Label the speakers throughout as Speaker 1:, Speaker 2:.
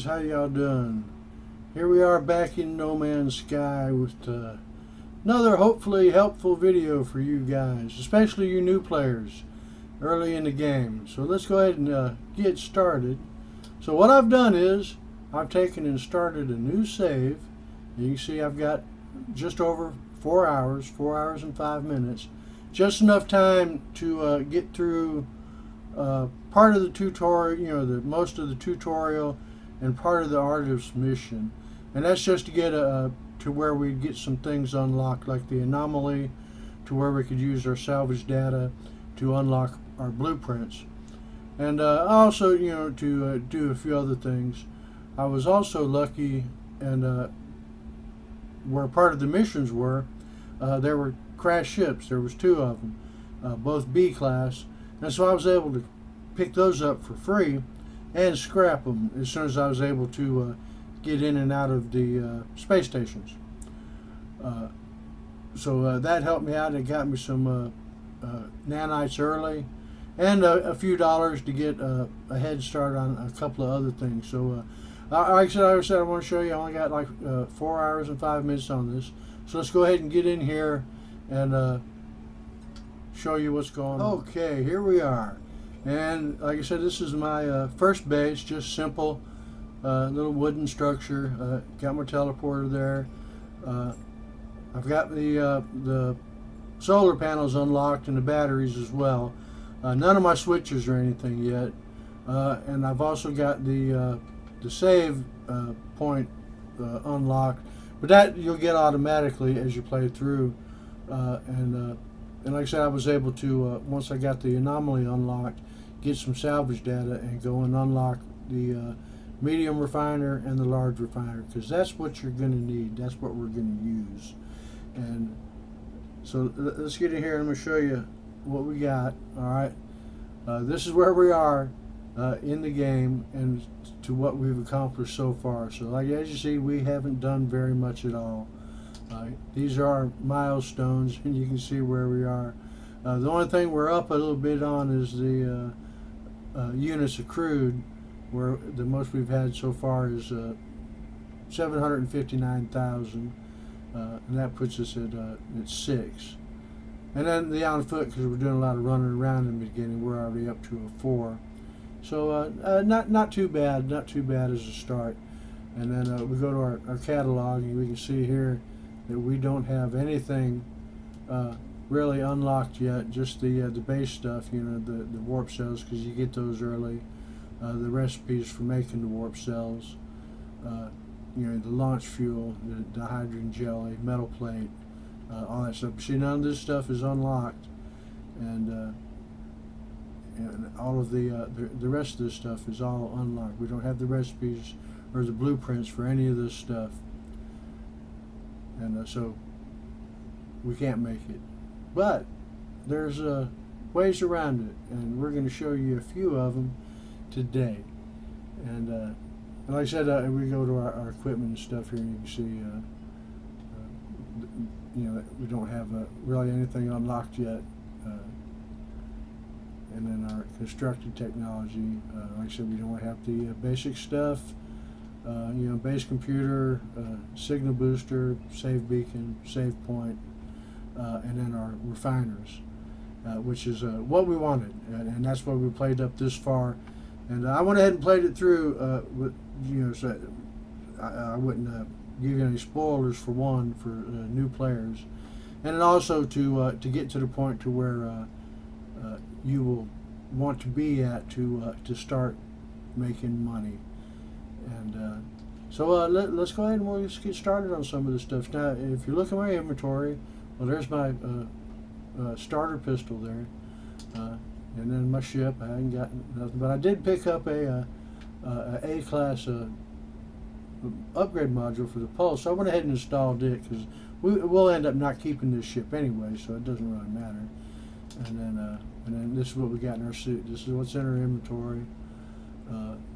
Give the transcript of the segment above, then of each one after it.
Speaker 1: guys, how y'all doing? Here we are back in No Man's Sky with another hopefully helpful video for you guys, especially you new players early in the game. So let's go ahead and get started. So what I've done is I've taken and started a new save. You can see I've got just over 4 hours, 4 hours and 5 minutes, just enough time to get through part of the tutorial, most of the tutorial and part of the artist's mission. And that's just to get to where we get some things unlocked, like the anomaly, to where we could use our salvage data to unlock our blueprints. And also, to do a few other things. I was also lucky, and where part of the missions were, there were crashed ships. There was 2 of them, both B class. And so I was able to pick those up for free and scrap them as soon as I was able to get in and out of the space stations. So that helped me out. It got me some nanites early and a few dollars to get a head start on a couple of other things. So like I said, I want to show you I only got like 4 hours and 5 minutes on this. So let's go ahead and get in here and show you what's going on. Okay, here we are. And like I said, this is my first base, just simple little wooden structure. Got my teleporter there. I've got the solar panels unlocked and the batteries as well. None of my switches or anything yet. And I've also got the save point unlocked, but that you'll get automatically as you play through. And like I said, I was able to, once I got the anomaly unlocked, get some salvage data and go and unlock the medium refiner and the large refiner, because that's what you're going to need. That's what we're going to use. And so let's get in here and I'm going to show you what we got. All right. This is where we are in the game and to what we've accomplished so far. So like as you see, we haven't done very much at all. These are our milestones, and you can see where we are. The only thing we're up a little bit on is the units accrued, where the most we've had so far is 759,000, and that puts us at 6. And then the on foot, because we're doing a lot of running around in the beginning, we're already up to a 4. So not too bad, not too bad as a start. And then we go to our catalog, and we can see here that we don't have anything really unlocked yet. Just the base stuff, the warp cells, because you get those early. The recipes for making the warp cells, the launch fuel, the hydrogen jelly, metal plate, all that stuff. But see, none of this stuff is unlocked, and all of the rest of this stuff is all unlocked. We don't have the recipes or the blueprints for any of this stuff. And so we can't make it, but there's ways around it, and we're going to show you a few of them today. And like I said, we go to our equipment and stuff here, and you can see we don't have really anything unlocked yet. And then our constructed technology, like I said, we don't have the basic stuff. Base computer, signal booster, save beacon, save point, and then our refiners, which is what we wanted, and that's what we played up this far. And I went ahead and played it through, so I wouldn't give you any spoilers for new players, and then also to get to the point to where you will want to be at to start making money. And so let's go ahead and we'll just get started on some of this stuff. Now, if you look at my inventory, well, there's my starter pistol there, and then my ship. I haven't got nothing, but I did pick up a class upgrade module for the Pulse. So I went ahead and installed it, because we'll end up not keeping this ship anyway, so it doesn't really matter. And then this is what we got in our suit. This is what's in our inventory.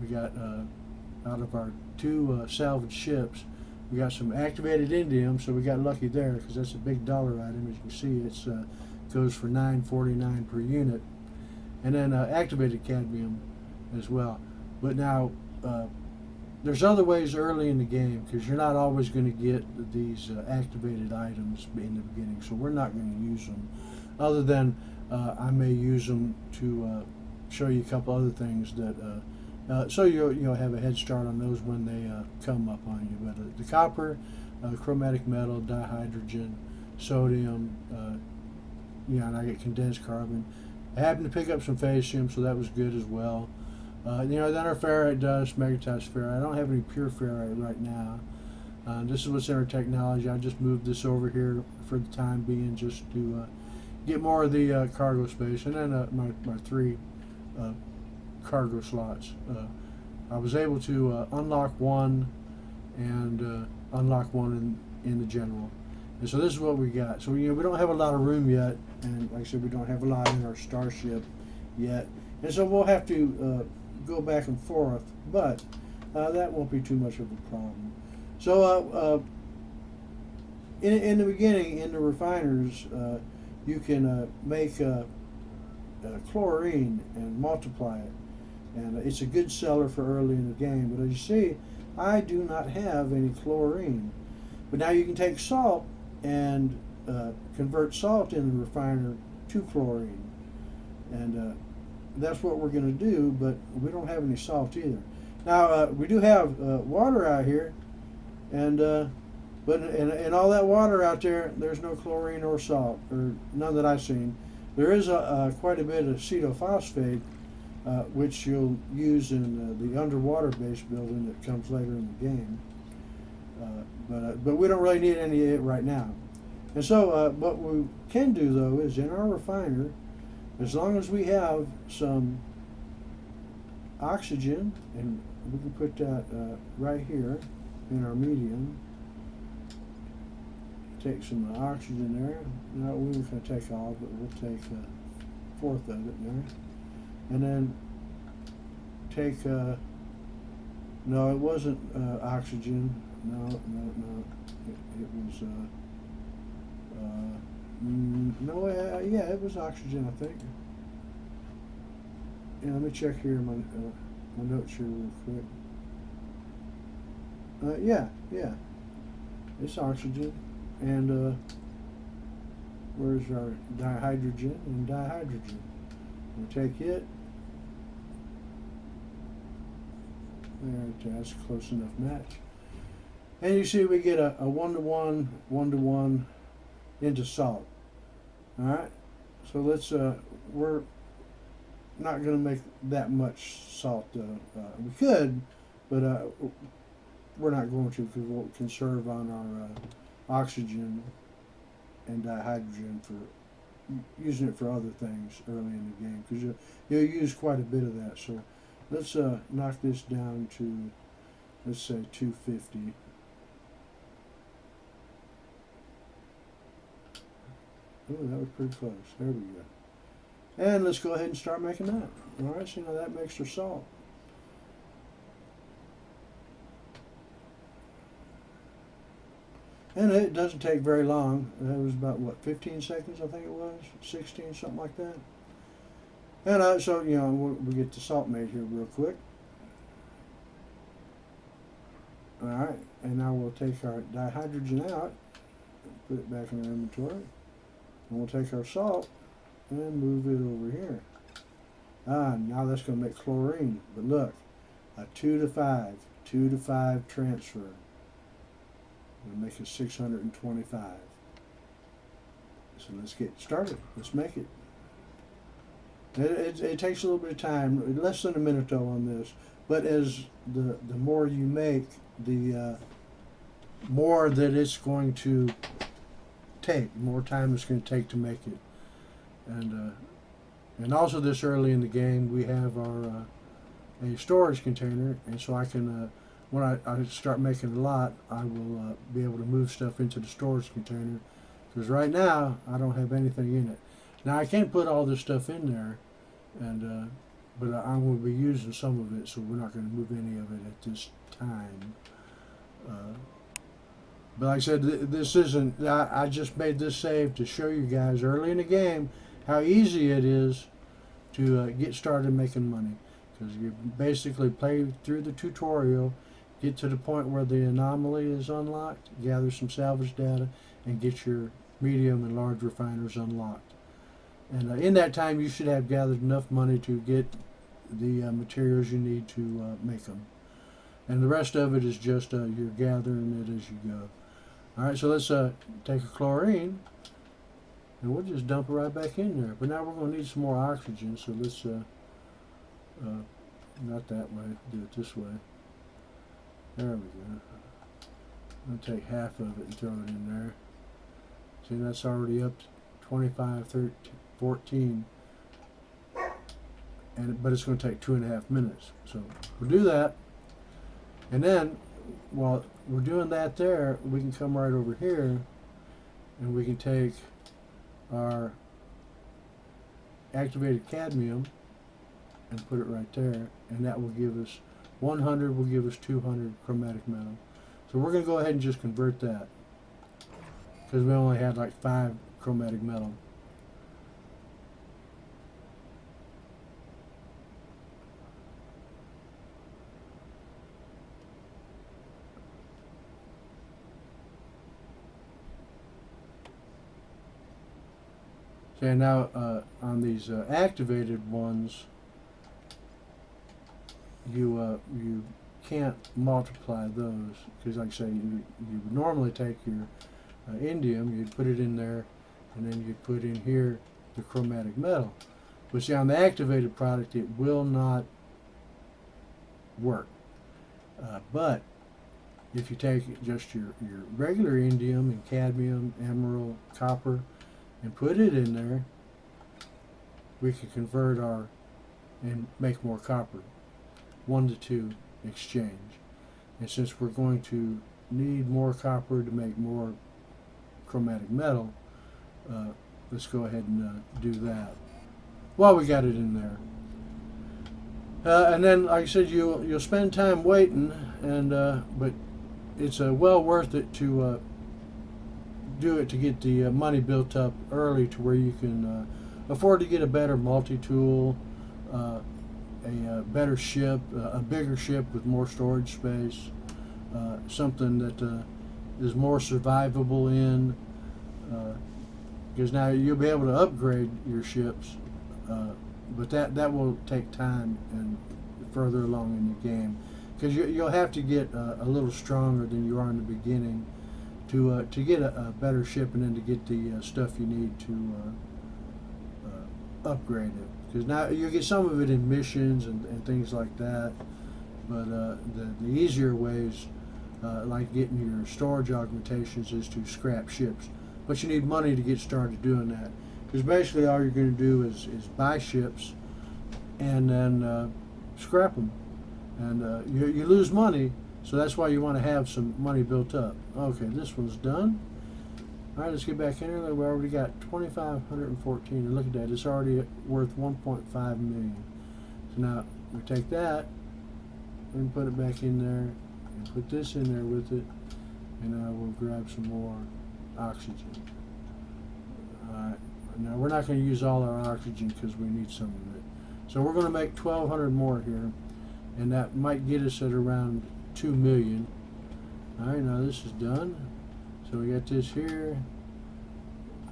Speaker 1: We got out of our 2 salvage ships, we got some activated indium, so we got lucky there, because that's a big dollar item. As you can see, it's goes for $9.49 per unit. And then activated cadmium as well. But now there's other ways early in the game because you're not always going to get these activated items in the beginning. So we're not going to use them, other than I may use them to show you a couple other things that so you'll have a head start on those when they come up on you. But the copper, chromatic metal, dihydrogen, sodium, and I get condensed carbon. I happened to pick up some Phacium, so that was good as well. Then our ferrite dust, magnetized ferrite. I don't have any pure ferrite right now. This is what's in our technology. I just moved this over here for the time being just to get more of the cargo space. And then my 3 cargo slots. I was able to unlock one and unlock one in the general. And so this is what we got. So we don't have a lot of room yet, and like I said, we don't have a lot in our starship yet. And so we'll have to go back and forth, but that won't be too much of a problem. So in the beginning, in the refiners, you can make chlorine and multiply it, and it's a good seller for early in the game. But as you see, I do not have any chlorine. But now you can take salt and convert salt in the refiner to chlorine, and that's what we're going to do, but we don't have any salt either. Now, we do have water out here, and but in all that water out there, there's no chlorine or salt, or none that I've seen. There is quite a bit of acetophosphate, which you'll use in the underwater base building that comes later in the game. But we don't really need any of it right now. And so what we can do, though, is in our refiner, as long as we have some oxygen, and we can put that right here in our medium, take some oxygen there. No, we weren't going to take all, but we'll take a fourth of it there. And then take, no, it wasn't oxygen. No. It was, no, yeah, it was oxygen, I think. Yeah, let me check here my notes here real quick. Yeah, it's oxygen, and where's our dihydrogen and dihydrogen? We'll take it. There, that's a close enough match. And you see we get a 1-to-1, 1-to-1 into salt. Alright, so let's, we're not going to make that much salt. We could, but we're not going to, because we'll conserve on our oxygen and dihydrogen for using it for other things early in the game, because you'll use quite a bit of that. So let's knock this down to, let's say, 250. Oh, that was pretty close. There we go. And let's go ahead and start making that. All right, so now that makes our salt. And it doesn't take very long. That was about, what, 15 seconds, I think it was? 16, something like that. And so, we get the salt made here real quick. All right, and now we'll take our dihydrogen out, put it back in our inventory. And we'll take our salt and move it over here. Now that's going to make chlorine. But look, a 2-to-5 transfer. We'll make it 625. So let's get started. Let's make it. It takes a little bit of time, less than a minute though on this. But as the more you make, the more that it's going to take, more time it's going to take to make it. And also this early in the game we have our a storage container, and so I can when I start making a lot, I will be able to move stuff into the storage container, because right now I don't have anything in it. Now I can't put all this stuff in there, and but I'm going to be using some of it, so we're not going to move any of it at this time. But like I said, this isn't, I just made this save to show you guys early in the game how easy it is to get started making money. Because you basically play through the tutorial, get to the point where the anomaly is unlocked, gather some salvage data, and get your medium and large refiners unlocked. And in that time, you should have gathered enough money to get the materials you need to make them. And the rest of it is just you're gathering it as you go. All right, so let's take a chlorine, and we'll just dump it right back in there. But now we're going to need some more oxygen, so let's not that way, do it this way. There we go. I'm going to take half of it and throw it in there. See, that's already up to 25, 13, 14. But it's going to take 2.5 minutes. So we'll do that. And then, while we're doing that there, we can come right over here and we can take our activated cadmium and put it right there, and that will give us 100 will give us 200 chromatic metal. So we're going to go ahead and just convert that because we only had like 5 chromatic metal. Okay, now on these activated ones, you can't multiply those because, like I say, you would normally take your indium, you'd put it in there, and then you'd put in here the chromatic metal. But see, on the activated product, it will not work. But if you take just your regular indium and cadmium, emerald, copper, and put it in there, we can convert our and make more copper. 1-to-2 exchange. And since we're going to need more copper to make more chromatic metal, let's go ahead and do that while we got it in there. And then, like I said, you'll spend time waiting, and but it's well worth it to do it to get the money built up early to where you can afford to get a better multi-tool, a better ship, a bigger ship with more storage space, something that is more survivable in, because now you'll be able to upgrade your ships, but that will take time and further along in the game, because you'll have to get a little stronger than you are in the beginning to get a better ship, and then to get the stuff you need to upgrade it. Because now you get some of it in missions and things like that, but the easier ways, like getting your storage augmentations, is to scrap ships. But you need money to get started doing that. Because basically all you're going to do is buy ships and then scrap them. And you lose money, so that's why you want to have some money built up. Okay, this one's done. All right, let's get back in here. We already got 2,514, and look at that. It's already worth 1.5 million. So now we take that and put it back in there, and put this in there with it, and now we'll grab some more oxygen. All right. Now we're not going to use all our oxygen because we need some of it. So we're going to make 1,200 more here, and that might get us at around 2 million. All right, now this is done. So we got this here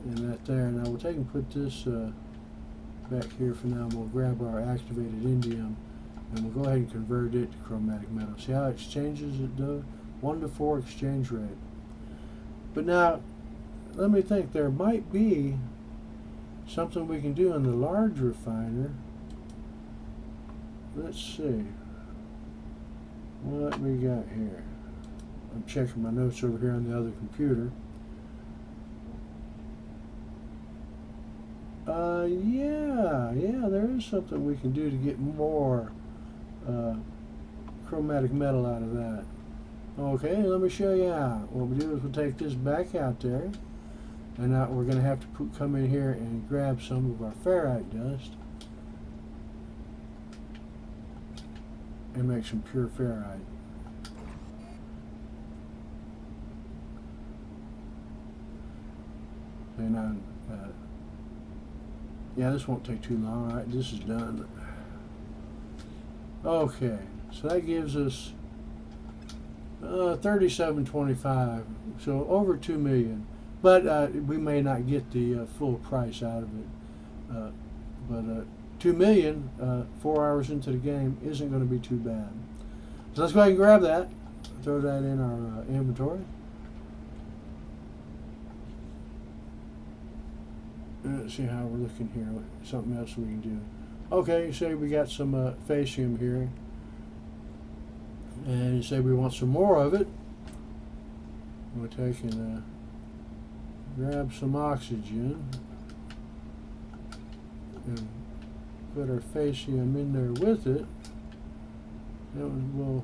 Speaker 1: and that there. Now we'll take and put this back here for now. We'll grab our activated indium and we'll go ahead and convert it to chromatic metal. See how it exchanges it though? 1-to-4 exchange rate. But now, let me think. There might be something we can do in the large refiner. Let's see what we got here. I'm checking my notes over here on the other computer. Yeah, there is something we can do to get more chromatic metal out of that. Okay, let me show you how. What we do is we'll take this back out there, and now we're going to have to come in here and grab some of our ferrite dust and make some pure ferrite. And yeah, this won't take too long. All right, this is done. Okay, so that gives us $37.25, so over 2 million. But we may not get the full price out of it. But 2 million 4 hours into the game isn't going to be too bad. So let's go ahead and grab that, throw that in our inventory. Let's see how we're looking here. Something else we can do. Okay, you say we got some Facium here, and you say we want some more of it. We'll take and grab some oxygen and put our Facium in there with it. And we'll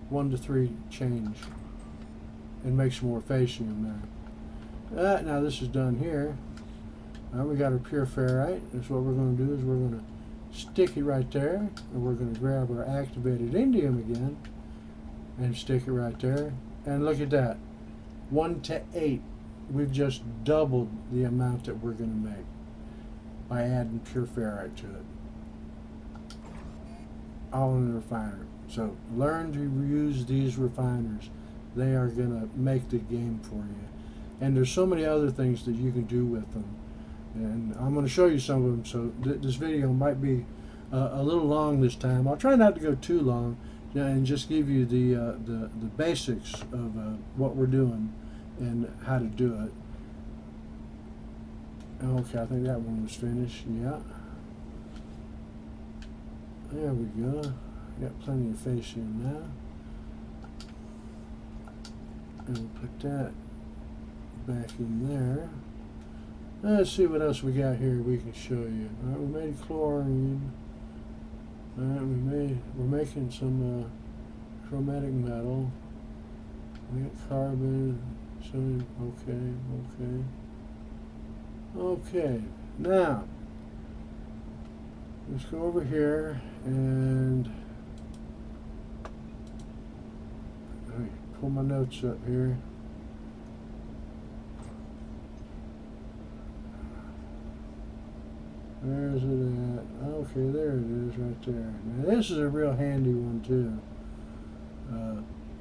Speaker 1: 1 to 3 change and make some more Facium there. Now this is done here. We got our pure ferrite. That's what we're going to do, is we're going to stick it right there, and we're going to grab our activated indium again and stick it right there. And look at that, 1 to 8. We've just doubled the amount that we're going to make by adding pure ferrite to it, all in the refiner. So learn to use these refiners. They are going to make the game for you. And there's so many other things that you can do with them. And I'm going to show you some of them, so this video might be a little long this time. I'll try not to go too long, and just give you the basics of what we're doing and how to do it. Okay, I think that one was finished. Yeah. There we go. Got plenty of Facium now. And we'll put that back in there. Let's see what else we got here we can show you. Alright, we made chlorine. Alright, we're making some chromatic metal. We got carbon. So okay. Now let's go over here and pull my notes up here. Where is it at? Okay, there it is right there. Now this is a real handy one too.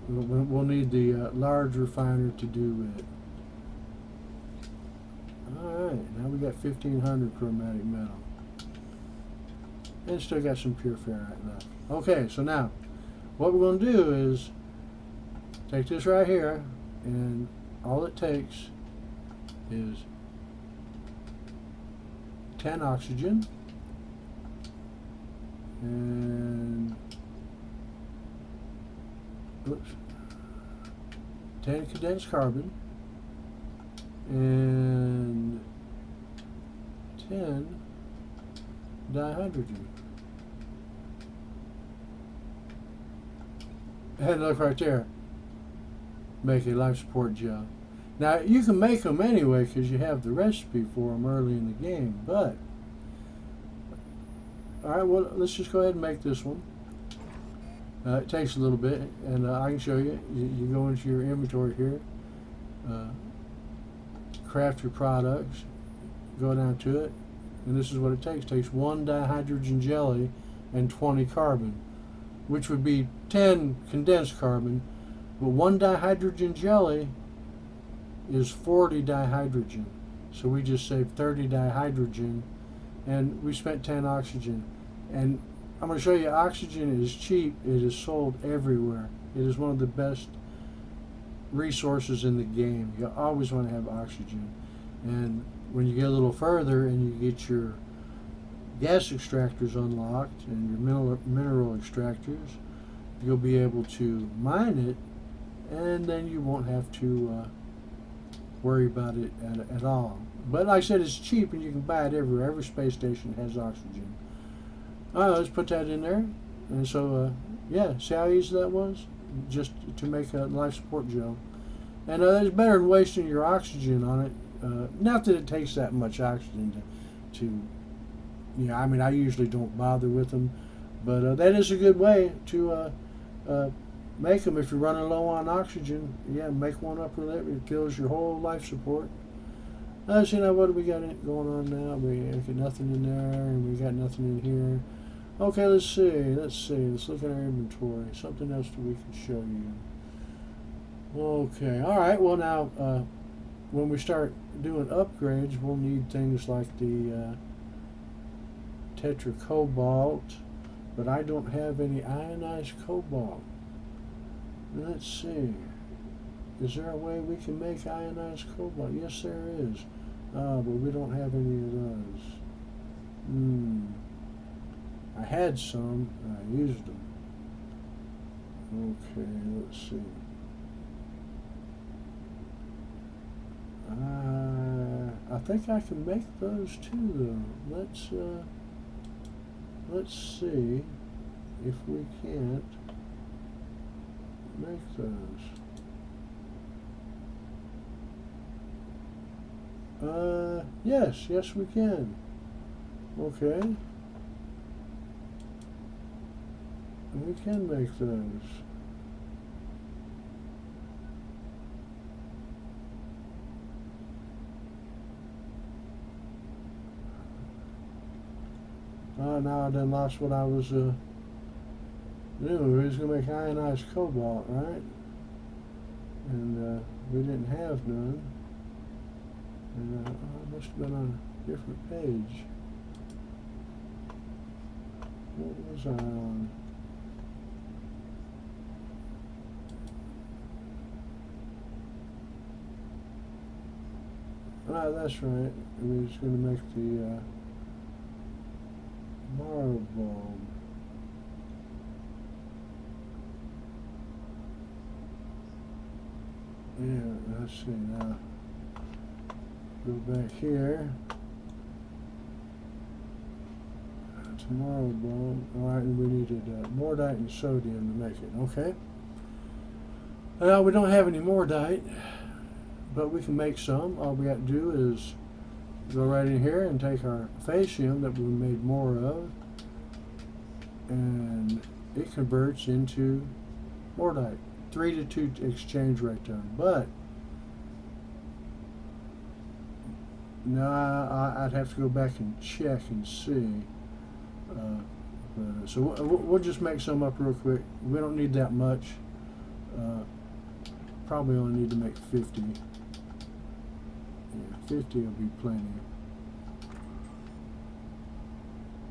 Speaker 1: We'll need the large refiner to do it. Alright, now we got 1500 chromatic metal. And still got some pure ferrite left. Okay, so now what we're going to do is take this right here, and all it takes is 10 oxygen and 10 condensed carbon and 10 dihydrogen. And look right there, make a life support gel. Now you can make them anyway because you have the recipe for them early in the game, but alright, well, let's just go ahead and make this one. It takes a little bit, and I can show you. You go into your inventory here, craft your products, go down to it, and this is what it takes. It takes 1 dihydrogen jelly and 20 carbon, which would be 10 condensed carbon, but 1 dihydrogen jelly is 40 dihydrogen. So we just saved 30 dihydrogen, and we spent 10 oxygen. And I'm going to show you, oxygen is cheap. It is sold everywhere. It is one of the best resources in the game. You always want to have oxygen. And when you get a little further and you get your gas extractors unlocked and your mineral extractors, you'll be able to mine it, and then you won't have to worry about it at all. But like I said, it's cheap and you can buy it everywhere. Every space station has oxygen. Let's put that in there. And so, yeah, see how easy that was? Just to make a life support gel. And it's better than wasting your oxygen on it. Not that it takes that much oxygen to I mean, I usually don't bother with them. But that is a good way to make them. If you're running low on oxygen, yeah, make one up with it. It fills your whole life support. So now what do we got going on now? We got nothing in there, and we got nothing in here. Okay, let's see. Let's look at our inventory. Something else that we can show you. Okay. All right. Well, now when we start doing upgrades, we'll need things like the tetracobalt, but I don't have any ionized cobalt. Let's see. Is there a way we can make ionized cobalt? Yes, there is. But we don't have any of those. I had some. I used them. Okay, let's see. I think I can make those too, though. Let's see if we can't make those. Yes, we can. Okay. We can make those. Now I done lost what I was doing. We was going to make ionized cobalt, right? And we didn't have none. And I must have been on a different page. What was I on? That's right. We was going to make the marble. Yeah, let's see now. Go back here. Tomorrow bone. Alright, and we needed mordite and sodium to make it. Okay. Well, we don't have any mordite, but we can make some. All we got to do is go right in here and take our facium that we made more of, and it converts into mordite. 3-to-2 exchange right there. But no, I'd have to go back and check and see. So we'll just make some up real quick. We don't need that much. Probably only need to make 50. Yeah, 50 will be plenty.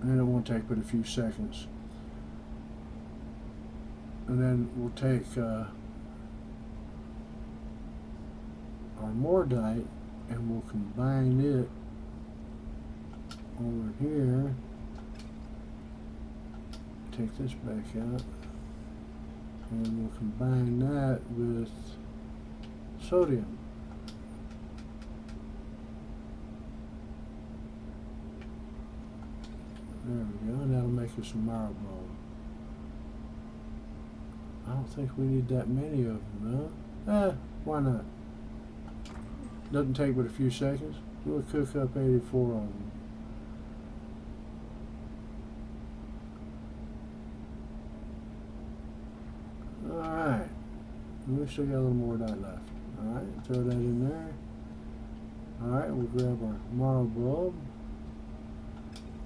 Speaker 1: And it won't take but a few seconds. And then we'll take our mordite and we'll combine it over here. Take this back out, and we'll combine that with sodium. There we go, and that'll make us some marble. I don't think we need that many of them, though. Why not? Doesn't take but a few seconds. We'll cook up 84 of them. Alright. We still got a little more of that left. Alright, throw that in there. Alright, we'll grab our marble bulb.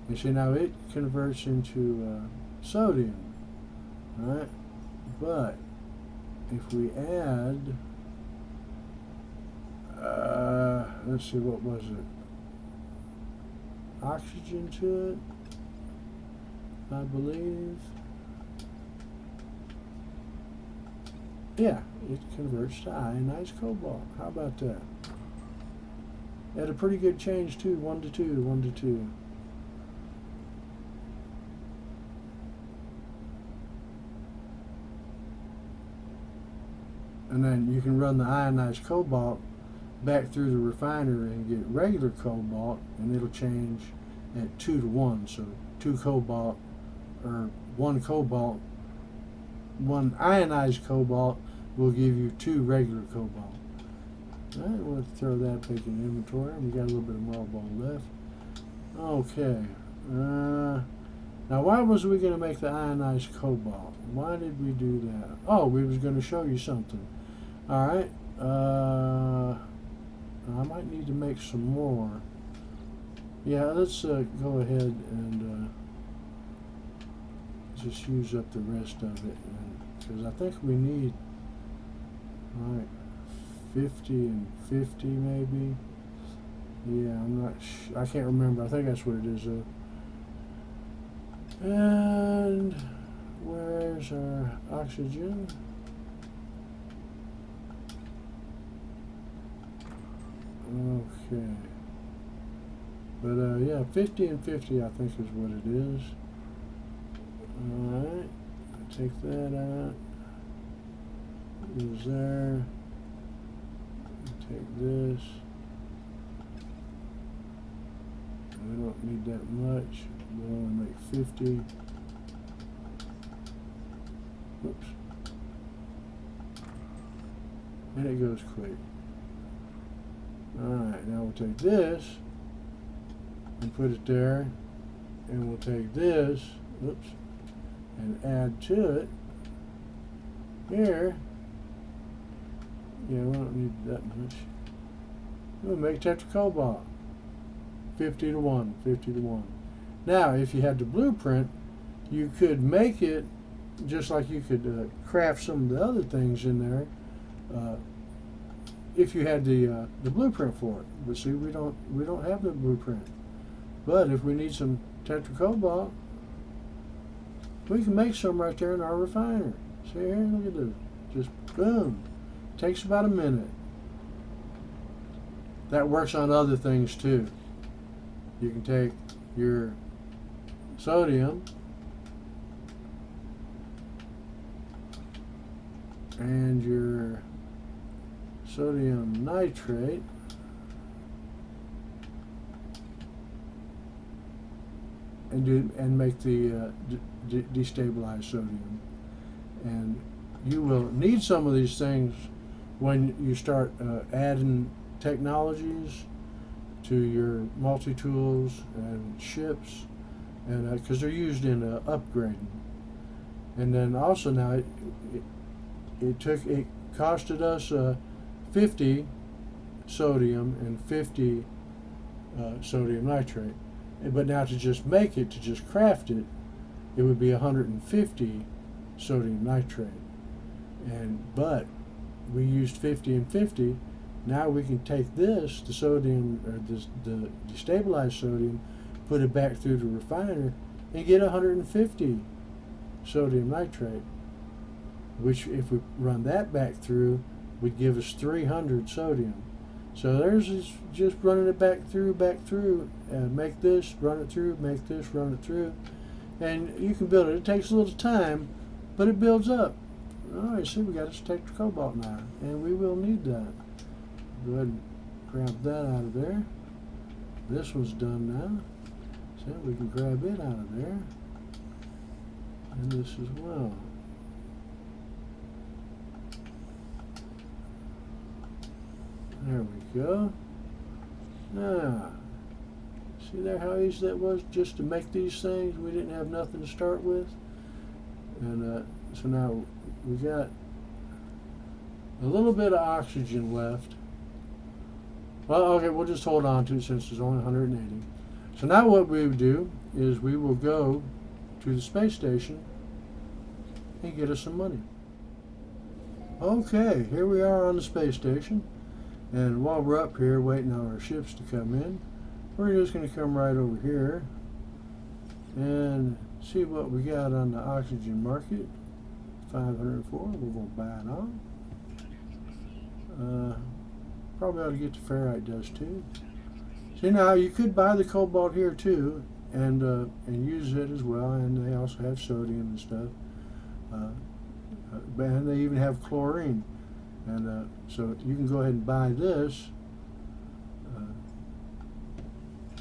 Speaker 1: You see now it converts into sodium. Alright, but if we add, let's see, what was it? Oxygen to it, I believe. Yeah, it converts to ionized cobalt. How about that? Had a pretty good change too, 1-to-2, 1-to-2. And then you can run the ionized cobalt back through the refiner and get regular cobalt, and it'll change at 2-to-1. So 2 cobalt, or 1 cobalt, 1 ionized cobalt will give you 2 regular cobalt. Alright, we'll throw that back in inventory. We got a little bit of marble left. Okay. Now why was we going to make the ionized cobalt? Why did we do that? Oh, we was going to show you something. Alright. I might need to make some more. Yeah, let's go ahead and just use up the rest of it, because I think we need Like 50 and 50 maybe. Yeah, I'm not I can't remember. I think that's what it is though. And where's our oxygen? Okay. But yeah, 50 and 50 I think is what it is. Alright. Take that out. Goes there. Take this. We don't need that much. We'll only make 50. Whoops. And it goes quick. Alright, now we'll take this and put it there. And we'll take this, oops, and add to it here. Yeah, we don't need that much. We'll make tetracobalt. 50 to 1, 50 to 1. Now, if you had the blueprint, you could make it just like you could craft some of the other things in there if you had the blueprint for it. But see, we don't have the blueprint. But if we need some tetracobalt, we can make some right there in our refiner. See here, look at this. Just boom. Takes about a minute. That works on other things too. You can take your sodium and your sodium nitrate and make the destabilized sodium. And you will need some of these things when you start adding technologies to your multi-tools and ships, and because they're used in upgrading. And then also now it costed us 50 sodium and 50 sodium nitrate, but now to just make it, to just craft it, it would be 150 sodium nitrate. But we used 50 and 50. Now we can take this, the sodium, or the destabilized sodium, put it back through the refiner, and get 150 sodium nitrate, which if we run that back through, would give us 300 sodium. So there's just running it back through, make this, run it through, make this, run it through, and you can build it. It takes a little time, but it builds up. All right, see, we got to take the cobalt now, and we will need that. Go ahead and grab that out of there. This one's done now. So we can grab it out of there. And this as well. There we go. Now, see there how easy that was just to make these things? We didn't have nothing to start with. And so now we got a little bit of oxygen left. Well, okay, we'll just hold on to it since there's only 180. So now what we would do is we will go to the space station and get us some money. Okay, here we are on the space station. And while we're up here waiting on our ships to come in, we're just going to come right over here and see what we got on the oxygen market. 504, we're going to buy it on. Probably ought to get the ferrite dust too. See, now you could buy the cobalt here too, and use it as well. And they also have sodium and stuff, and they even have chlorine. And so you can go ahead and buy this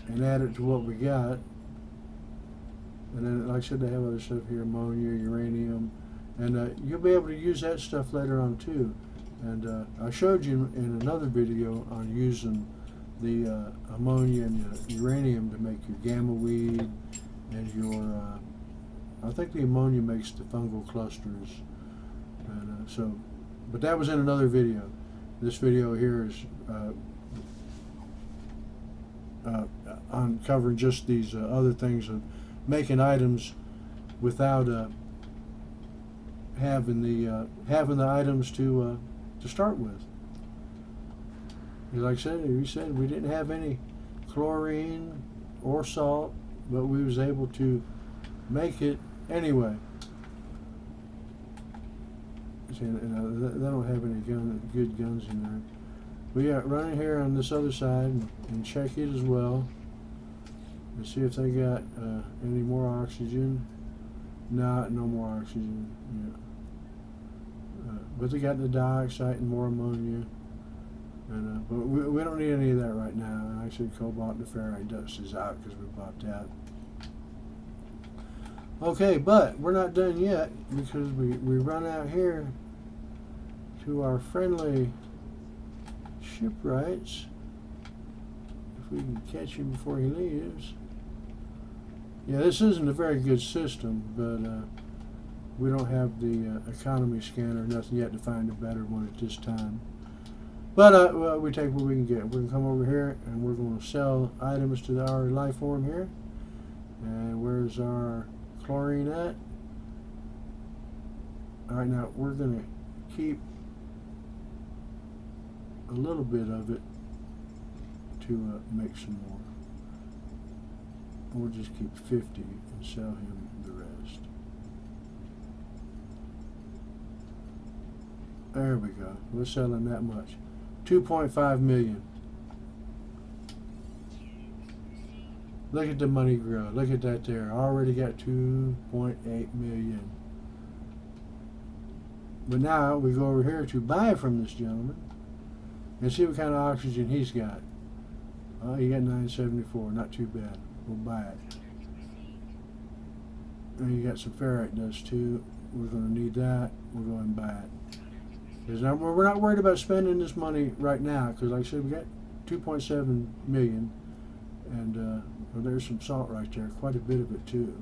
Speaker 1: and add it to what we got. And then, like I said, they have other stuff here: ammonia, uranium, and you'll be able to use that stuff later on too. And I showed you in another video on using the ammonia and the uranium to make your gamma weed and your, I think the ammonia makes the fungal clusters. And but that was in another video. This video here is on covering just these other things of making items without having the items to to start with. Like I said, we didn't have any chlorine or salt, but we was able to make it anyway. See, they don't have any good guns in there. We got running here on this other side and check it as well. Let's see if they got any more oxygen. No more oxygen. Yeah. But they got the dioxide and more ammonia. And, but we don't need any of that right now. And actually, cobalt and the ferrite dust is out because we bought that. Okay, but we're not done yet because we run out here to our friendly shipwrights. If we can catch him before he leaves. Yeah, this isn't a very good system, but we don't have the economy scanner, nothing yet to find a better one at this time. But well, we take what we can get. We're going to come over here and we're going to sell items to our life form here. And where's our chlorine at? Alright, now we're going to keep a little bit of it to make some more. We'll just keep 50 and sell him the rest. There we go. We're selling that much. 2.5 million. Look at the money grow. Look at that there. I already got 2.8 million. But now we go over here to buy from this gentleman and see what kind of oxygen he's got. He got 974. Not too bad. We'll buy it. And you got some ferrite dust too. We're going to need that. We'll go and buy it. Because we're not worried about spending this money right now. Because like I said, we got 2.7 million. And well, there's some salt right there. Quite a bit of it too.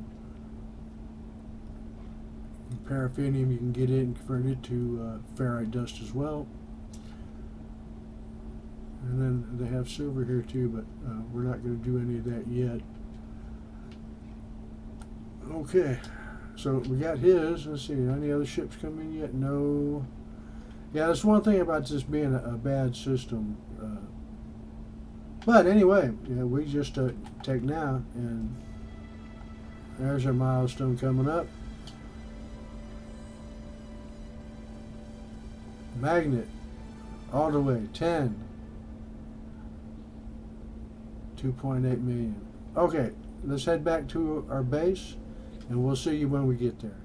Speaker 1: And paraffinium, you can get it and convert it to ferrite dust as well. And then they have silver here too, but we're not going to do any of that yet. Okay, so we got his. Let's see, any other ships come in yet? No. Yeah, that's one thing about this being a bad system. But anyway, yeah, we just take now, and there's our milestone coming up. Magnet, all the way, 10. 2.8 million. Okay, let's head back to our base, and we'll see you when we get there.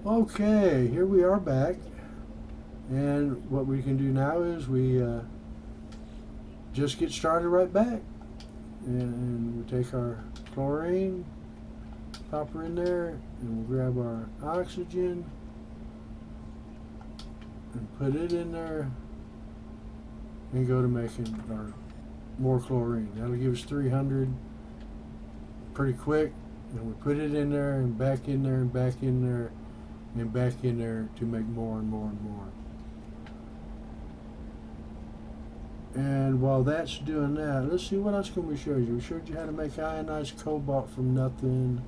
Speaker 1: Okay, here we are back, and what we can do now is we just get started right back, and we take our chlorine, pop her in there, and we'll grab our oxygen and put it in there and go to making our more chlorine. That'll give us 300 pretty quick, and we put it in there and back in there and back in there and back in there to make more and more and more. And while that's doing that, let's see, what else can we show you? We showed you how to make ionized cobalt from nothing.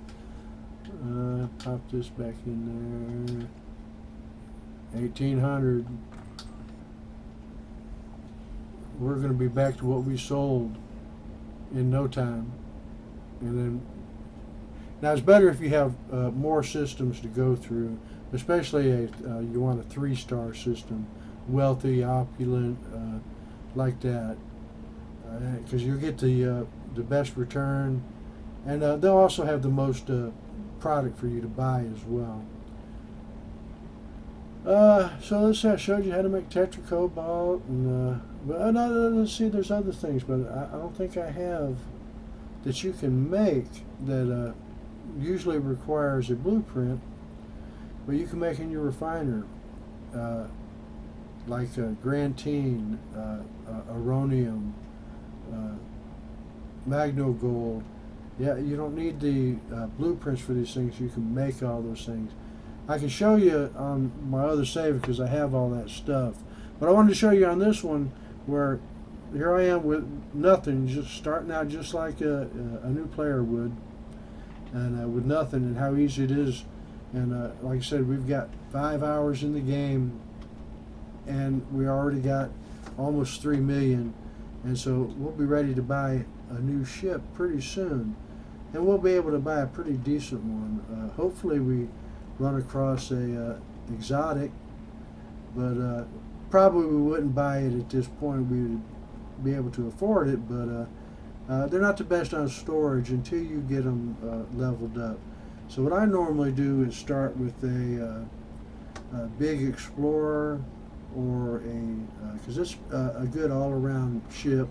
Speaker 1: Pop this back in there. 1800. We're going to be back to what we sold in no time. And then, now it's better if you have more systems to go through, especially you want a 3-star system, wealthy, opulent, like that, because you'll get the best return, and they'll also have the most product for you to buy as well. So let's say I showed you how to make tetracobalt, and but let's see, there's other things, but I don't think I have that you can make that usually requires a blueprint, but you can make in your refiner, like Grantine, Aronium, Magnogold. Yeah, you don't need the blueprints for these things. You can make all those things. I can show you on my other save because I have all that stuff. But I wanted to show you on this one where here I am with nothing, just starting out just like a new player would, and with nothing, and how easy it is. And like I said, we've got 5 hours in the game, and we already got almost 3 million, and so we'll be ready to buy a new ship pretty soon, and we'll be able to buy a pretty decent one. Hopefully we run across a exotic, but probably we wouldn't buy it at this point. We would be able to afford it, but they're not the best on storage until you get them leveled up. So what I normally do is start with a big Explorer, or because it's a good all-around ship,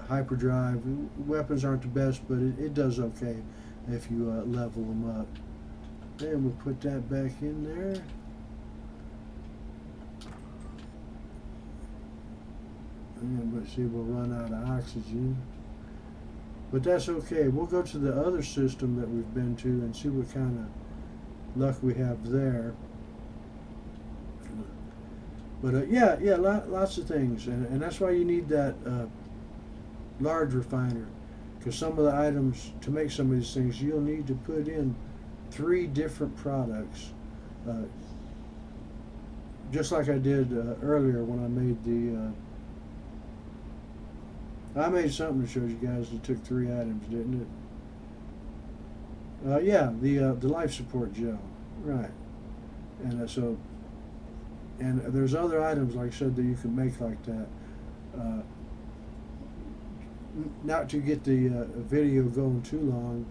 Speaker 1: hyperdrive. Weapons aren't the best, but it does okay if you level them up. And we'll put that back in there. And let's see, we'll run out of oxygen. But that's okay. We'll go to the other system that we've been to and see what kind of luck we have there. But yeah, lots of things, and that's why you need that large refiner, because some of the items to make some of these things, you'll need to put in 3 different products, just like I did earlier when I made the. I made something that shows you guys that took 3 items, didn't it? Yeah, the life support gel, right? And and there's other items, like I said, that you can make like that. Not to get the video going too long,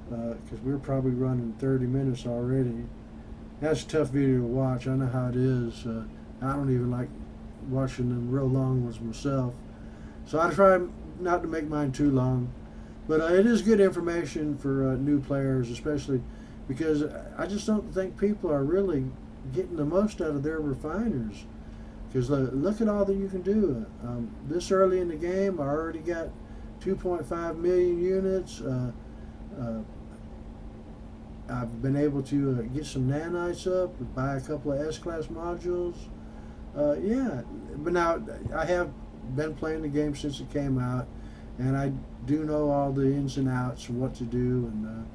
Speaker 1: because we're probably running 30 minutes already. That's a tough video to watch. I know how it is. I don't even like watching them real long ones myself. So I try not to make mine too long. But it is good information for new players, especially because I just don't think people are really getting the most out of their refiners. Because look at all that you can do. This early in the game, I already got 2.5 million units. I've been able to get some nanites up, buy a couple of S-Class modules. Yeah, but now I have been playing the game since it came out, and I do know all the ins and outs and what to do, and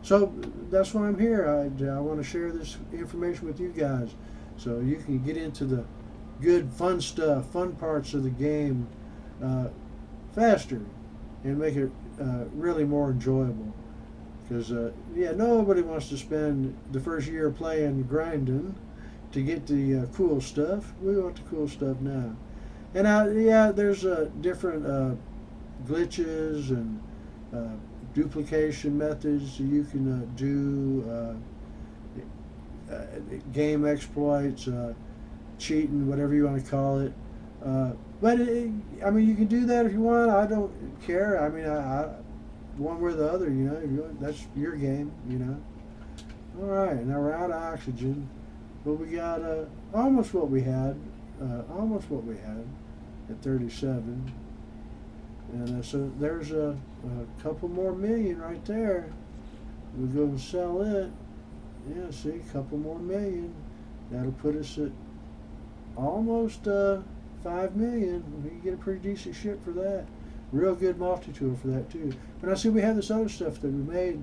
Speaker 1: so that's why I'm here. I want to share this information with you guys, so you can get into the good, fun stuff, fun parts of the game faster, and make it really more enjoyable. Because yeah, nobody wants to spend the first year playing grinding to get the cool stuff. We want the cool stuff now. And yeah, there's different glitches and duplication methods you can do, game exploits, cheating, whatever you want to call it. But I mean, you can do that if you want. I don't care. I mean, I one way or the other, you know. That's your game, you know. All right, now we're out of oxygen, but we got almost what we had. Almost what we had at 37. And so there's a couple more million right there. We go and sell it. Yeah, see, a couple more million. That'll put us at almost 5 million. We can get a pretty decent ship for that. Real good multi-tool for that too. But I see we have this other stuff that we made.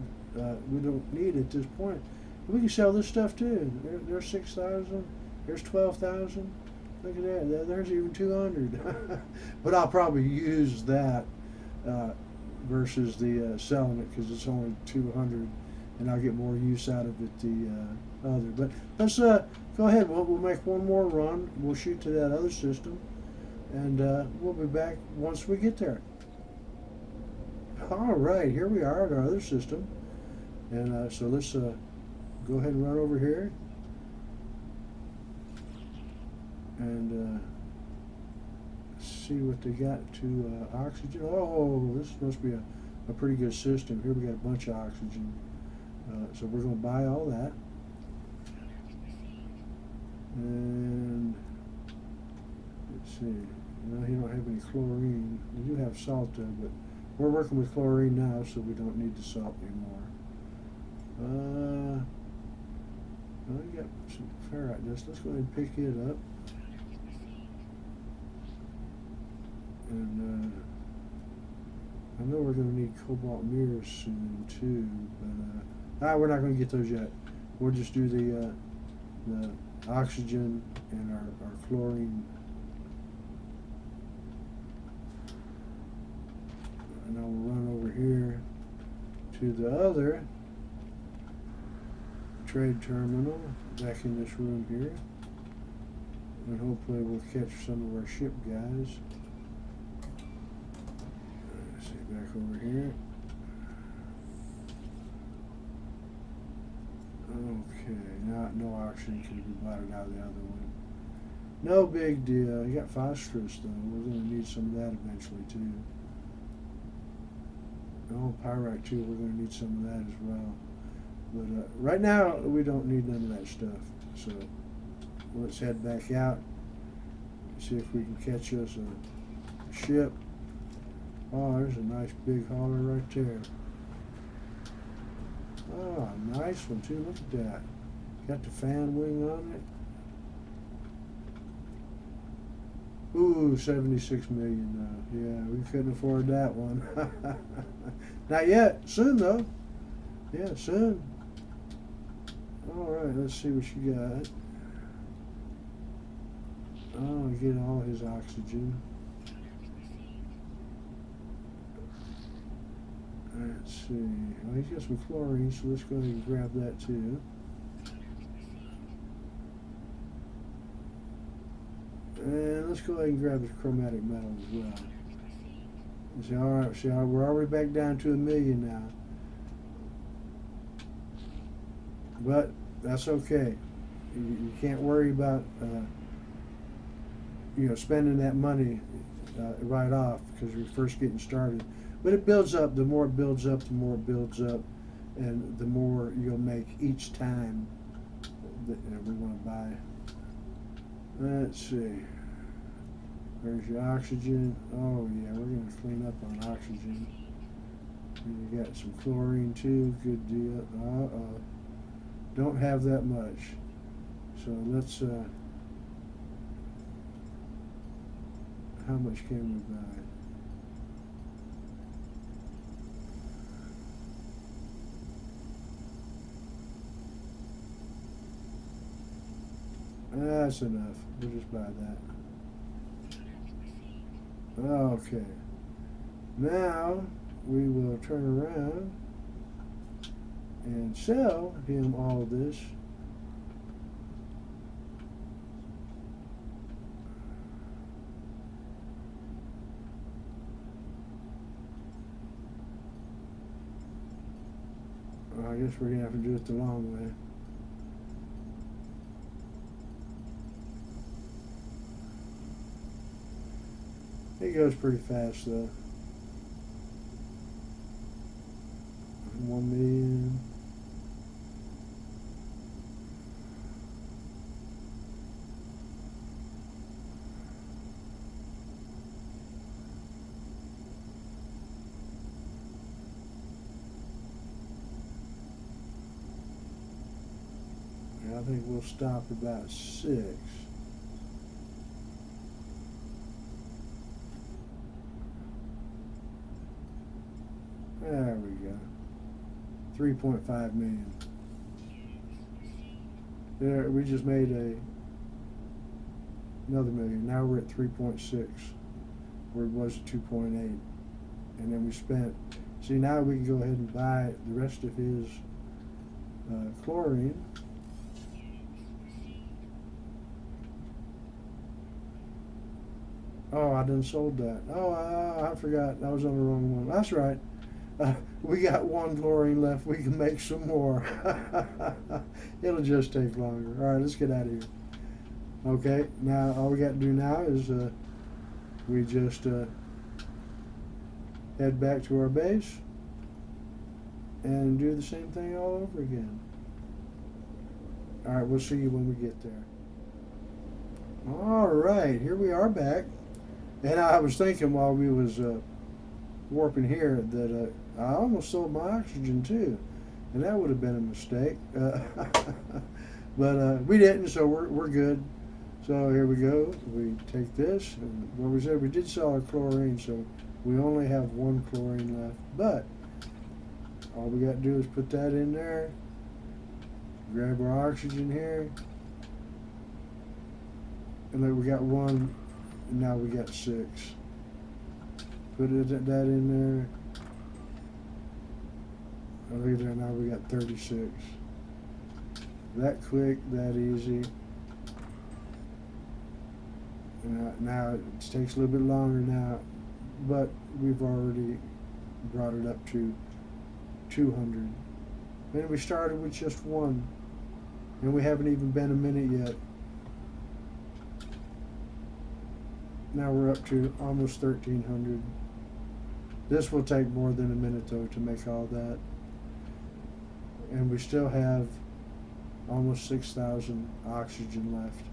Speaker 1: We don't need at this point. We can sell this stuff too. There's 6,000. There's 12,000. Look at that. There's even 200. But I'll probably use that versus the selling it, because it's only 200, and I'll get more use out of it the other. But let's go ahead. We'll make one more run. We'll shoot to that other system, and we'll be back once we get there. All right, here we are at our other system, and so let's go ahead and run over here. And see what they got to oxygen. Oh, this must be a pretty good system. Here we got a bunch of oxygen. So we're going to buy all that. And let's see. No, he don't have any chlorine. They do have salt though, but we're working with chlorine now, so we don't need the salt anymore. Well, you got some ferrite dust. Let's go ahead and pick it up. And I know we're going to need cobalt mirrors soon too, but we're not going to get those yet. We'll just do the oxygen and our chlorine. And I'll run over here to the other trade terminal back in this room here, and hopefully we'll catch some of our ship guys. Let's see, back over here. Okay, no oxygen can be blotted out of the other one. No big deal. You got phosphorus though. We're going to need some of that eventually too. Oh, pyrite too. We're going to need some of that as well. But right now we don't need none of that stuff. So let's head back out. See if we can catch us a ship. Oh, there's a nice big hauler right there. Oh, nice one too. Look at that. Got the fan wing on it. Ooh, 76 million now. Yeah, we couldn't afford that one. Not yet. Soon though. Yeah, soon. Alright, let's see what you got. Oh, get all his oxygen. Let's see. Well, he's got some chlorine, so let's go ahead and grab that too. And let's go ahead and grab his chromatic metal as well. You see, alright, see, we're already back down to 1 million now. But that's okay. You can't worry about spending that money right off because you're first getting started. But it builds up. The more it builds up, the more it builds up, and the more you'll make each time that we want to buy. Let's see. There's your oxygen. Oh yeah, we're going to clean up on oxygen. And you got some chlorine too. Good deal. Don't have that much. So let's. How much can we buy? That's enough. We'll just buy that. Okay. Now we will turn around and sell him all of this. I guess we're going to have to do it the long way. It goes pretty fast though. 1 million. I think we'll stop about 6. There we go. 3.5 million. There, we just made another million. Now we're at 3.6, where it was at 2.8, and then we spent. See, now we can go ahead and buy the rest of his chlorine. Oh, I done sold that. Oh, I forgot. I was on the wrong one. That's right. We got 1 chlorine left. We can make some more. It'll just take longer. All right, let's get out of here. Okay, now all we got to do now is we just head back to our base and do the same thing all over again. All right, we'll see you when we get there. All right, here we are back. And I was thinking while we was warping here that I almost sold my oxygen too, and that would have been a mistake. But we didn't, so we're good. So here we go. We take this, and what we said, we did sell our chlorine, so we only have 1 chlorine left. But all we got to do is put that in there, grab our oxygen here, And then we got 1, and now we got 6. Put that in there. Oh, look at that, now we got 36. That quick, that easy. Now it takes a little bit longer now, but we've already brought it up to 200. And we started with just 1, and we haven't even been a minute yet. Now we're up to almost 1,300. This will take more than a minute though to make all that. And we still have almost 6,000 oxygen left.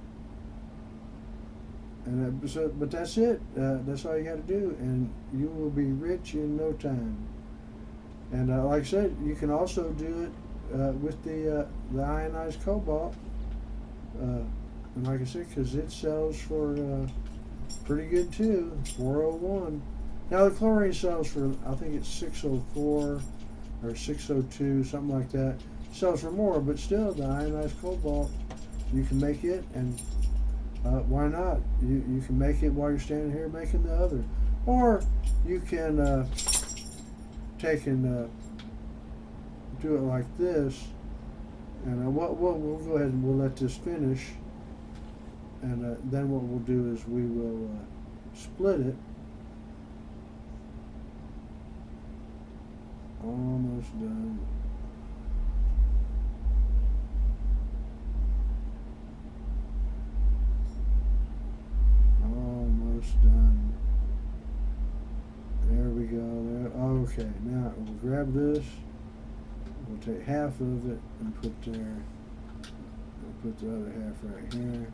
Speaker 1: And but that's it. That's all you got to do, and you will be rich in no time. And like I said, you can also do it with the ionized cobalt. And like I said, because it sells for pretty good too, 401. Now the chlorine sells for, I think it's 604 or 602, something like that. Sells for more, but still, the ionized cobalt, you can make it, and why not? You can make it while you're standing here making the other. Or you can take and do it like this. And we'll go ahead and we'll let this finish. And then what we'll do is we will split it. Almost done. Almost done. There we go. There. Okay, now we'll grab this. We'll take half of it and put there. We'll put the other half right here.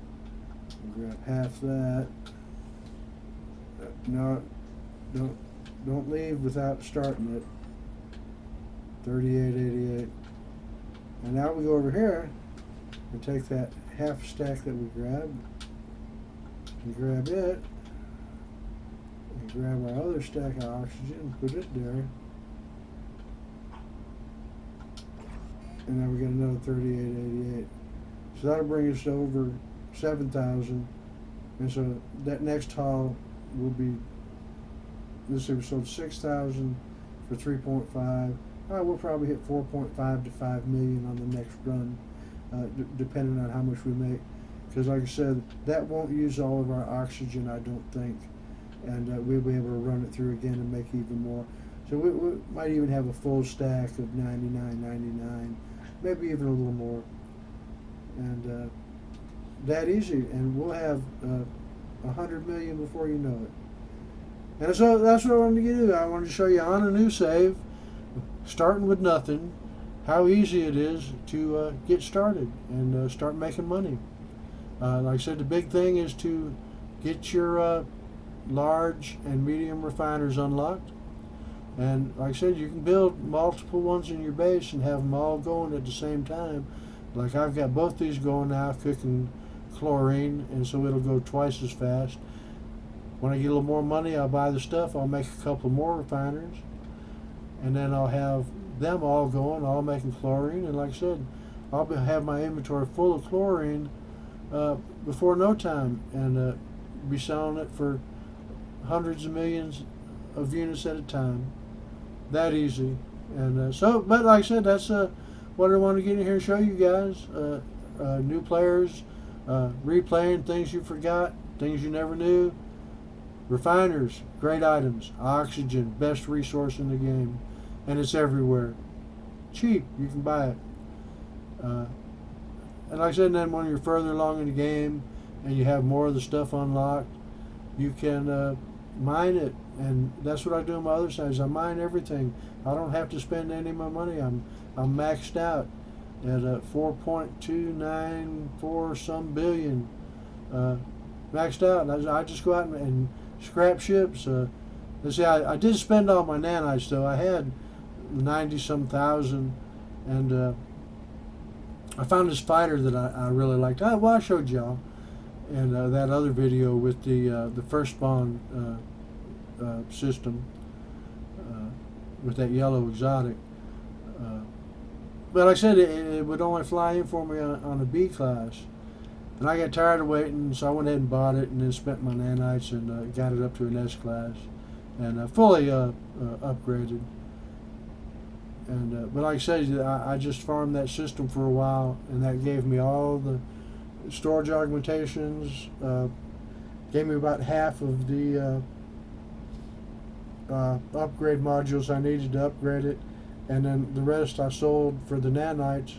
Speaker 1: We'll grab half that. No, don't leave without starting it. 3888. And now we go over here and take that half stack that we grabbed and grab it and grab our other stack of oxygen and put it there. And now we got another 3888. So that'll bring us over 7,000. And so that next haul will be, let's say we sold 6,000 for 3.5. We'll probably hit 4.5 to 5 million on the next run, depending on how much we make. Because like I said, that won't use all of our oxygen, I don't think. And we'll be able to run it through again and make even more. So we might even have a full stack of 99.99, maybe even a little more. And that easy, and we'll have 100 million before you know it. And so that's what I wanted to do. I wanted to show you on a new save, starting with nothing, how easy it is to get started and start making money. Like I said, the big thing is to get your large and medium refiners unlocked. And like I said, you can build multiple ones in your base and have them all going at the same time. Like I've got both these going now, cooking chlorine, and so it'll go twice as fast. When I get a little more money, I'll buy the stuff. I'll make a couple more refiners, and then I'll have them all going, all making chlorine. And like I said, I'll have my inventory full of chlorine before no time, and be selling it for hundreds of millions of units at a time. That easy. And but like I said, that's what I want to get in here and show you guys. New players, replaying things you forgot, things you never knew. Refiners, great items. Oxygen, best resource in the game, and it's everywhere. Cheap, you can buy it. And like I said, then when you're further along in the game and you have more of the stuff unlocked, you can mine it. And that's what I do on my other side, is I mine everything. I don't have to spend any of my money. I'm maxed out at 4.294 some billion. Maxed out. And I just go out and scrap ships. Let's see, I did spend all my nanites though. I had 90 some thousand, and I found this fighter that I really liked. Well, I showed y'all, and that other video with the first spawn system with that yellow exotic. But like I said, it would only fly in for me on a B class, And I got tired of waiting, so I went ahead and bought it, and then spent my nanites and got it up to an S class, and fully upgraded. And but like I said, I just farmed that system for a while, and that gave me all the storage augmentations. Gave me about half of the upgrade modules I needed to upgrade it, and then the rest I sold for the nanites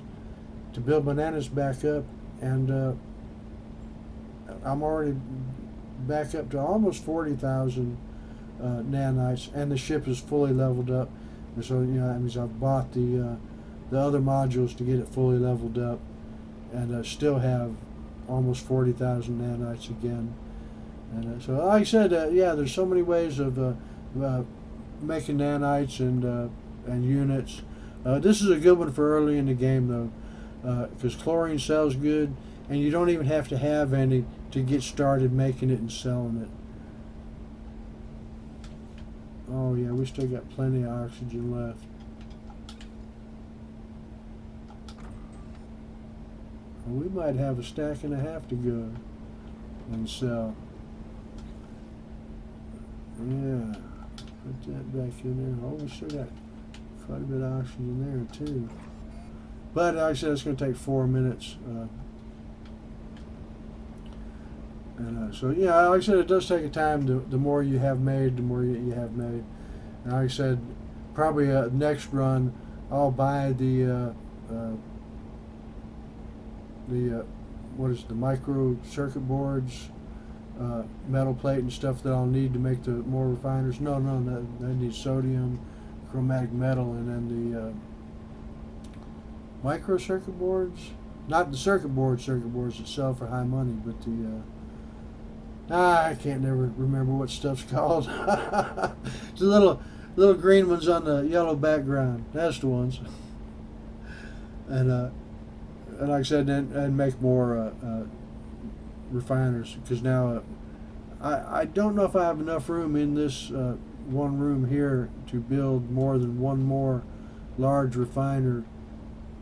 Speaker 1: to build my nanas back up, and I'm already back up to almost 40,000 nanites, and the ship is fully leveled up. And so that means I've bought the other modules to get it fully leveled up, and still have almost 40,000 nanites again. And so, like I said, there's so many ways of making nanites and units. This is a good one for early in the game, though, because chlorine sells good, and you don't even have to have any to get started making it and selling it. Oh yeah, we still got plenty of oxygen left. Well, we might have a stack and a half to go and sell. Yeah, put that back in there. Oh, we still got quite a bit of oxygen there too. But like I said, it's going to take 4 minutes. So yeah, like I said, it does take a time. The more you have made, the more you have made. And like I said, probably next run, I'll buy the what is it, the micro circuit boards, metal plate and stuff that I'll need to make the more refiners. No, they need sodium, chromatic metal, and then the micro circuit boards. Not the circuit boards that sell for high money, but the I can't never remember what stuff's called. It's the little green ones on the yellow background. That's the ones. And like I said, and make more refiners, because now I don't know if I have enough room in this one room here to build more than one more large refiner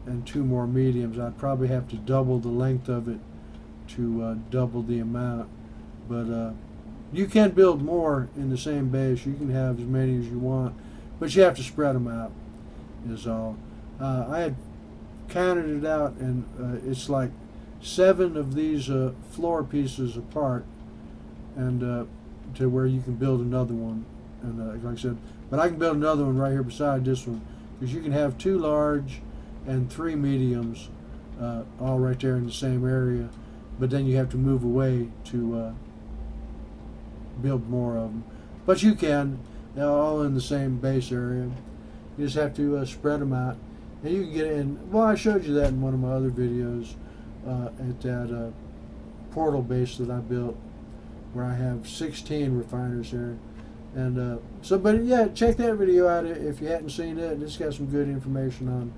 Speaker 1: and 2 more mediums. I'd probably have to double the length of it to double the amount. But you can build more in the same base. You can have as many as you want, but you have to spread them out, is all. I had counted it out, and it's like 7 of these floor pieces apart, and to where you can build another one. And like I said, but I can build another one right here beside this one, because you can have 2 large and 3 mediums all right there in the same area, but then you have to move away to build more of them. But you can, they're all in the same base area. You just have to spread them out, and you can get in. Well, I showed you that in one of my other videos at that portal base that I built, where I have 16 refiners there. And so, but yeah, check that video out if you hadn't seen it. It's got some good information on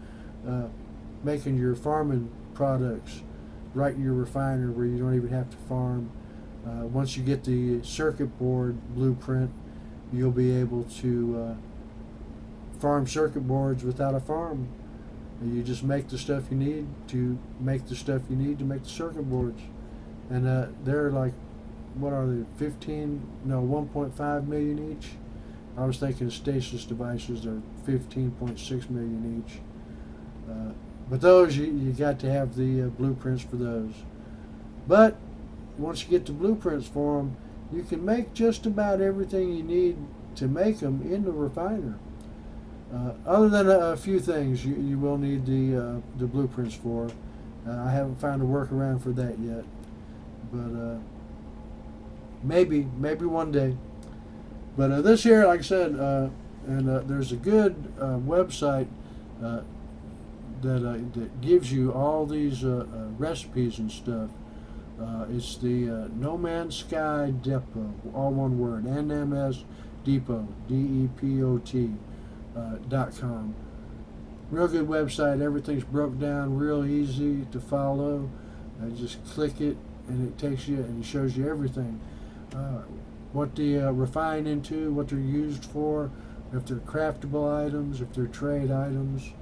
Speaker 1: making your farming products right in your refiner, where you don't even have to farm. Once you get the circuit board blueprint, you'll be able to farm circuit boards without a farm. You just make the stuff you need to make the stuff you need to make the circuit boards. And they're like, what are they, 1.5 million each? I was thinking of stasis devices, they're 15.6 million each. But those, you got to have the blueprints for those. But once you get the blueprints for them, you can make just about everything you need to make them in the refiner. Other than a few things you will need the blueprints for. I haven't found a workaround for that yet, but maybe one day. But this here, like I said, and there's a good website that gives you all these recipes and stuff. It's the No Man's Sky Depot, all one word, NMS Depot, DEPOT.com. Real good website. Everything's broke down real easy to follow. Just click it, and it takes you and it shows you everything. What they refine into, what they're used for, if they're craftable items, if they're trade items.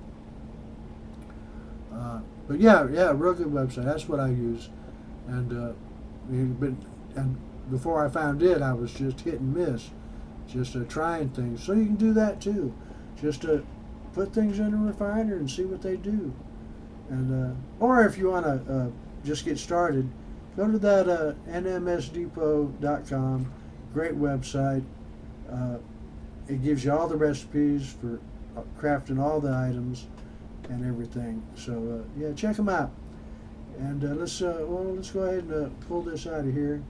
Speaker 1: But yeah, real good website. That's what I use. and before I found it, I was just hit and miss, just trying things. So you can do that too, just put things in a refiner and see what they do. And or if you want to just get started, go to that nmsdepot.com. Great website. It gives you all the recipes for crafting all the items and everything. So yeah, check them out. And let's go ahead and pull this out of here.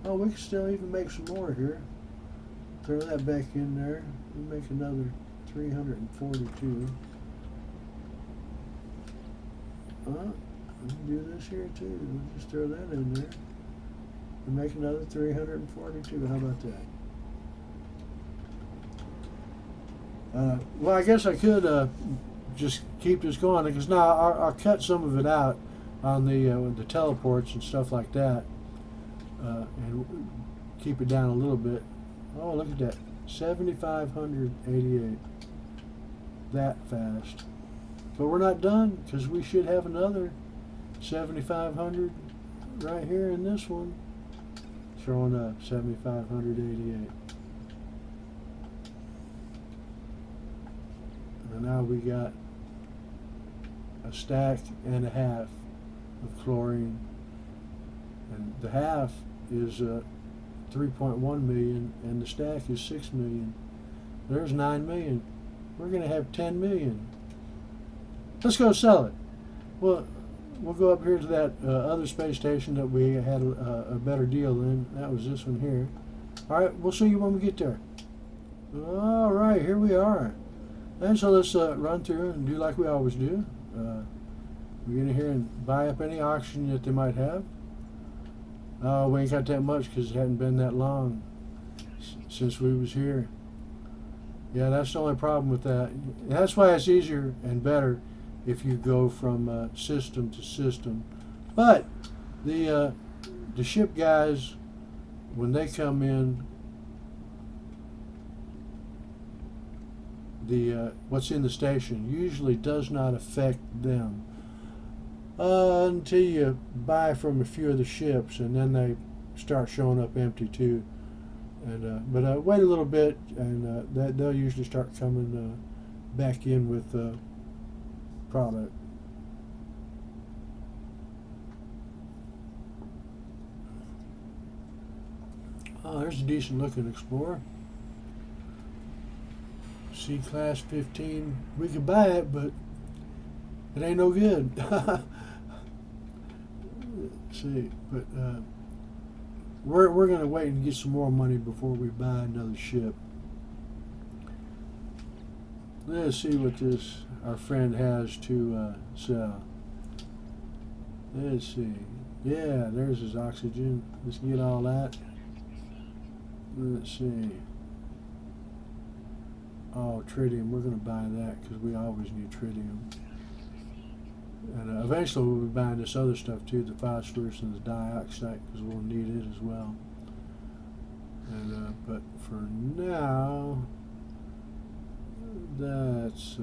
Speaker 1: Oh, we can still even make some more here. Throw that back in there. We'll make another 342. We can do this here too. We'll just throw that in there and make another 342. How about that? Well, I guess I could just keep this going, because now I'll cut some of it out on the teleports and stuff like that, and keep it down a little bit. Oh, look at that, 7,588. That fast. But we're not done, because we should have another 7,500 right here in this one, showing up 7,588. And now we got a stack and a half of chlorine, and the half is 3.1 million, and the stack is 6 million. There's 9 million. We're going to have 10 million. Let's go sell it. Well, we'll go up here to that other space station that we had a better deal in. That was this one here. All right, we'll see you when we get there. All right, here we are. And so let's run through and do like we always do. We get in here and buy up any oxygen that they might have. Oh, we ain't got that much because it hadn't been that long since we was here. Yeah, that's the only problem with that. That's why it's easier and better if you go from system to system. But the ship guys, when they come in, the what's in the station usually does not affect them until you buy from a few of the ships, and then they start showing up empty too. And but wait a little bit, and they'll usually start coming back in with product. Oh, there's a decent looking Explorer. C-Class 15. We could buy it, but it ain't no good. Let's see, but we're gonna wait and get some more money before we buy another ship. Let's see what this our friend has to sell. Let's see. Yeah, there's his oxygen. Let's get all that. Let's see. Oh, tritium. We're going to buy that because we always need tritium. And eventually we'll be buying this other stuff too, the phosphorus and the dioxide, because we'll need it as well. And but for now, that's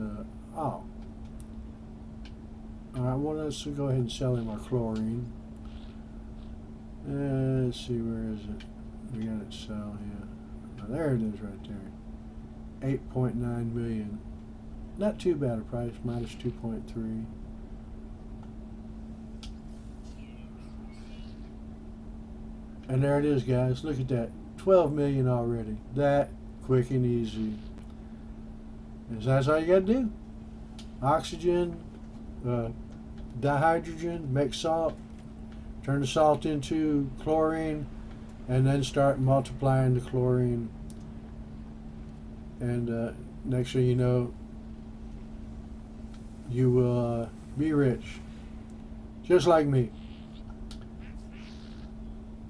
Speaker 1: oh. All right. Well, let's go ahead and sell him our chlorine. Let's see, where is it? We got it sell here. Oh, there it is, right there. 8.9 million. Not too bad a price, minus 2.3. And there it is, guys. Look at that. 12 million already. That quick and easy. And that's all you got to do. Oxygen, dihydrogen, make salt, turn the salt into chlorine, and then start multiplying the chlorine. And next thing you know, you will be rich, just like me.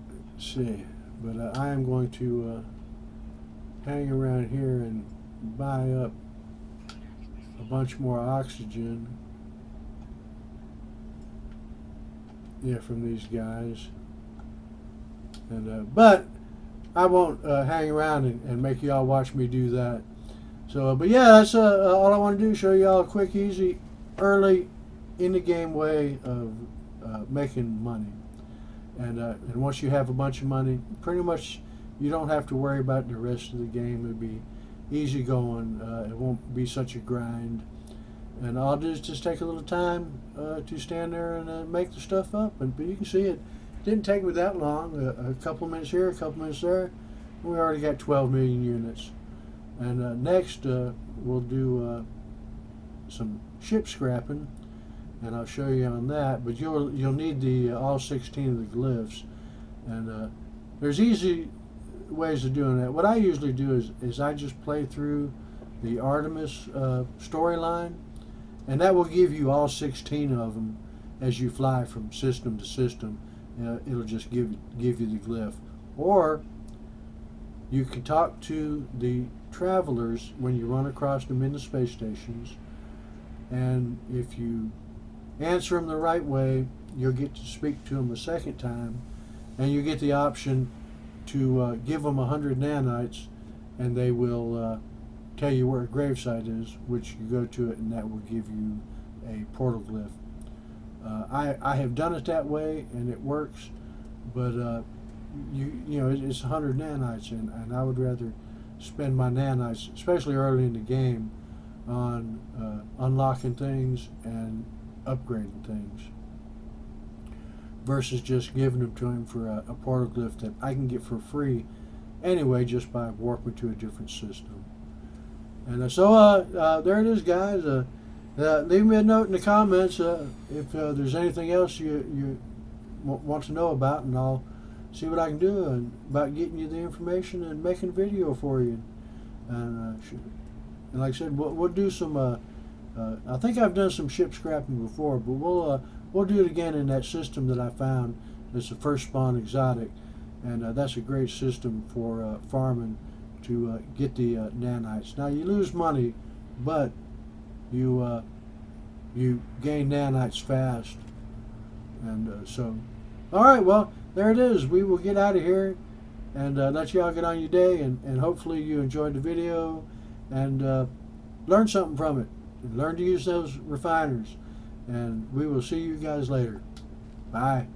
Speaker 1: Let's see, but I am going to hang around here and buy up a bunch more oxygen. Yeah, from these guys. And but I won't hang around and make y'all watch me do that. So, but yeah, that's all I want to do. Show y'all a quick, easy, early in the game way of making money. And once you have a bunch of money, pretty much you don't have to worry about the rest of the game. It'll be easy going. It won't be such a grind. And all I'll do is just take a little time to stand there and make the stuff up. But you can see it didn't take me that long. A couple of minutes here, a couple of minutes there. We already got 12 million units. And next we'll do some ship scrapping, and I'll show you on that. But you'll need the all 16 of the glyphs, and there's easy ways of doing that. What I usually do is I just play through the Artemis storyline, and that will give you all 16 of them as you fly from system to system. It'll just give you the glyph. Or you can talk to the travelers when you run across them in the space stations, and if you answer them the right way, you'll get to speak to them a second time, and you get the option to give them 100 nanites, and they will tell you where a gravesite is, which you go to it, and that will give you a portal glyph. I have done it that way, and it works, but you know it's 100 nanites, and I would rather spend my nanites, especially early in the game, on unlocking things and upgrading things, versus just giving them to him for a portal glyph that I can get for free anyway, just by warping to a different system. And so there it is, guys. Leave me a note in the comments if there's anything else you want to know about, and I'll see what I can do about getting you the information and making a video for you. And like I said, we'll do some. I think I've done some ship scrapping before, but we'll do it again in that system that I found. It's the first spawn exotic, and that's a great system for farming to get the nanites. Now you lose money, but you gain nanites fast, and so. All right, well, there it is. We will get out of here and let y'all get on your day, and hopefully you enjoyed the video and learn something from it. And learn to use those refiners. And we will see you guys later. Bye.